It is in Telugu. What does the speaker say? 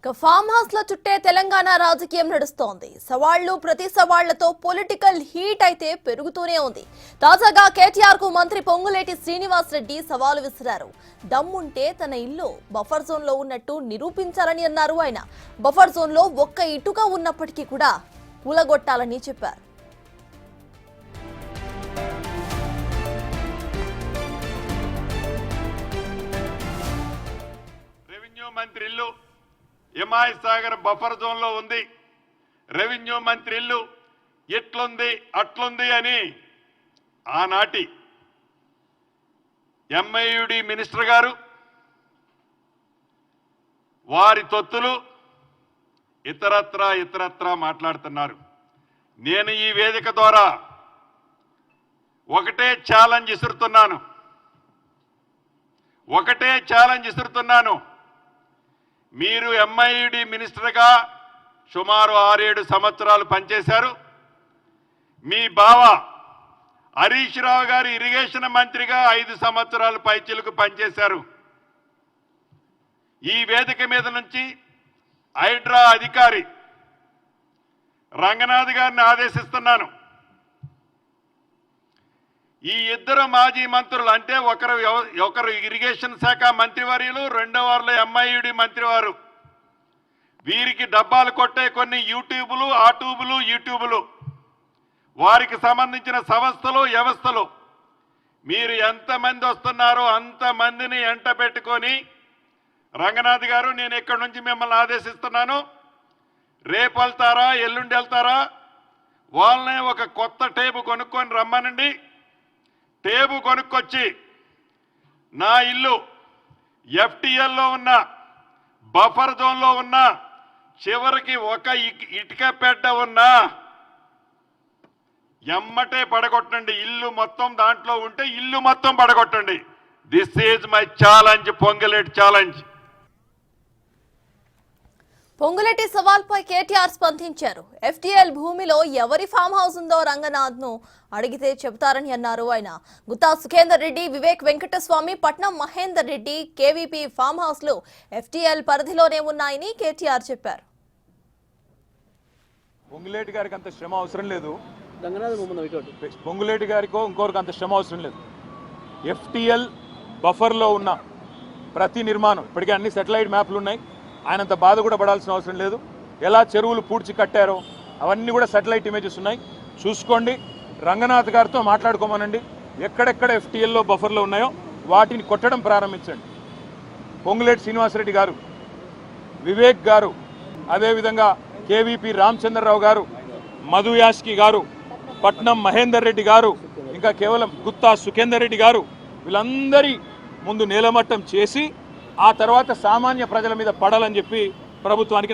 ఫామ్ హౌస్ లో చుట్టే తెలంగాణ రాజకీయం నడుస్తోంది. సవాళ్లు ప్రతి సవాళ్లతో పొలిటికల్ హీట్ అయితే పెరుగుతూనే ఉంది. తాజాగా కేటీఆర్ కు మంత్రి పొంగులేటి శ్రీనివాస్ రెడ్డి సవాలు విసిరారు. దమ్ముంటే తన ఇల్లు బఫర్ జోన్ లో ఉన్నట్టు నిరూపించాలని అన్నారు. ఆయన బఫర్ జోన్ లో ఒక్క ఇటుక ఉన్నప్పటికీ కూడా కూలగొట్టాలని చెప్పారు. రెవెన్యూ మంత్రి ఇల్లు హిమాయత్ సాగర్ బఫర్ జోన్ లో ఉంది. రెవెన్యూ మంత్రి ఇల్లు ఎట్లుంది అట్లుంది అని ఆనాటి ఎంఐయుడి మినిస్టర్ గారు వారి తొత్తులు ఇతరత్రా మాట్లాడుతున్నారు. నేను ఈ వేదిక ద్వారా ఒకటే ఛాలెంజ్ ఇస్తున్నాను. మీరు ఎంఐయుడి మినిస్టర్గా సుమారు 6-7 సంవత్సరాలు పనిచేశారు. మీ బావ హరీష్ రావు గారు ఇరిగేషన్ మంత్రిగా 5 సంవత్సరాలు పైచిలకు పనిచేశారు. ఈ వేదిక మీద నుంచి హైడ్రా అధికారి రంగనాథ్ గారిని ఆదేశిస్తున్నాను. ఈ ఇద్దరు మాజీ మంత్రులు అంటే ఒకరు ఇరిగేషన్ శాఖ మంత్రివర్యులు, రెండో వారిలో ఎంఐయుడి మంత్రివారు, వీరికి డబ్బాలు కొట్టే కొన్ని యూట్యూబులు వారికి సంబంధించిన సంస్థలు వ్యవస్థలు మీరు ఎంతమంది వస్తున్నారో అంతమందిని ఎంట పెట్టుకొని రంగనాథ్ గారు నేను ఇక్కడి నుంచి మిమ్మల్ని ఆదేశిస్తున్నాను. రేపు వెళ్తారా ఎల్లుండి వెళ్తారా వాళ్ళనే ఒక కొత్త టేబు కొనుక్కొని రమ్మనండి. టేబు కొనుక్కొచ్చి నా ఇల్లు ఎఫ్టీఎల్లో ఉన్న బఫర్ జోన్లో ఉన్న చివరికి ఒక ఇటుక పెట్ట ఉన్నా ఎమ్మటే పడగొట్టండి. ఇల్లు మొత్తం దాంట్లో ఉంటే ఇల్లు మొత్తం పడగొట్టండి. This is my challenge, Ponguleti challenge. Ponguleti సవాల్పై కేటీఆర్ స్పందించారు. ఎఫ్టీఎల్ భూమిలో ఎవరి ఫామ్ హౌస్ ఉందో రంగనాథ్ ను అడిగితే చెబుతారని అన్నారు. ఆయన గుత్తా సుఖేందర్ రెడ్డి, వివేక్ వెంకటస్వామి, పట్నం Mahender Reddy KVP farm house లు ఎఫ్టీఎల్ పరిధిలోనే ఉన్నాయని కేటీఆర్ చెప్పారు. పొంగులేటి గారికి అంత శ్రమ అవసరం లేదు. పొంగులేటి గారికో ఇంకోరికి అంత శ్రమ అవసరం లేదు. ఎఫ్టీఎల్ బఫర్లో ఉన్న ప్రతి నిర్మాణం ఇప్పటికే అన్ని సెటిలైట్ మ్యాప్లు ఉన్నాయి. ఆయనంత బాధ కూడా పడాల్సిన అవసరం లేదు. ఎలా చెరువులు పూడ్చి కట్టారో అవన్నీ కూడా సెటిలైట్ ఇమేజెస్ ఉన్నాయి, చూసుకోండి. రంగనాథ్ గారితో మాట్లాడుకోమనండి. ఎక్కడెక్కడ ఎఫ్టీఎల్లో బఫర్లో ఉన్నాయో వాటిని కొట్టడం ప్రారంభించండి. పొంగులేటి శ్రీనివాసరెడ్డి గారు, వివేక్ గారు, అదేవిధంగా కేవీపీ రామచంద్రరావు గారు, మధు యాస్కి గారు, పట్నం మహేందర్ రెడ్డి గారు, ఇంకా కేవలం గుత్తా సుఖేందర్ రెడ్డి గారు, వీళ్ళందరి ముందు నేలమట్టం చేసి ఆ తర్వాత సామాన్య ప్రజల మీద పడాలని చెప్పి ప్రభుత్వానికి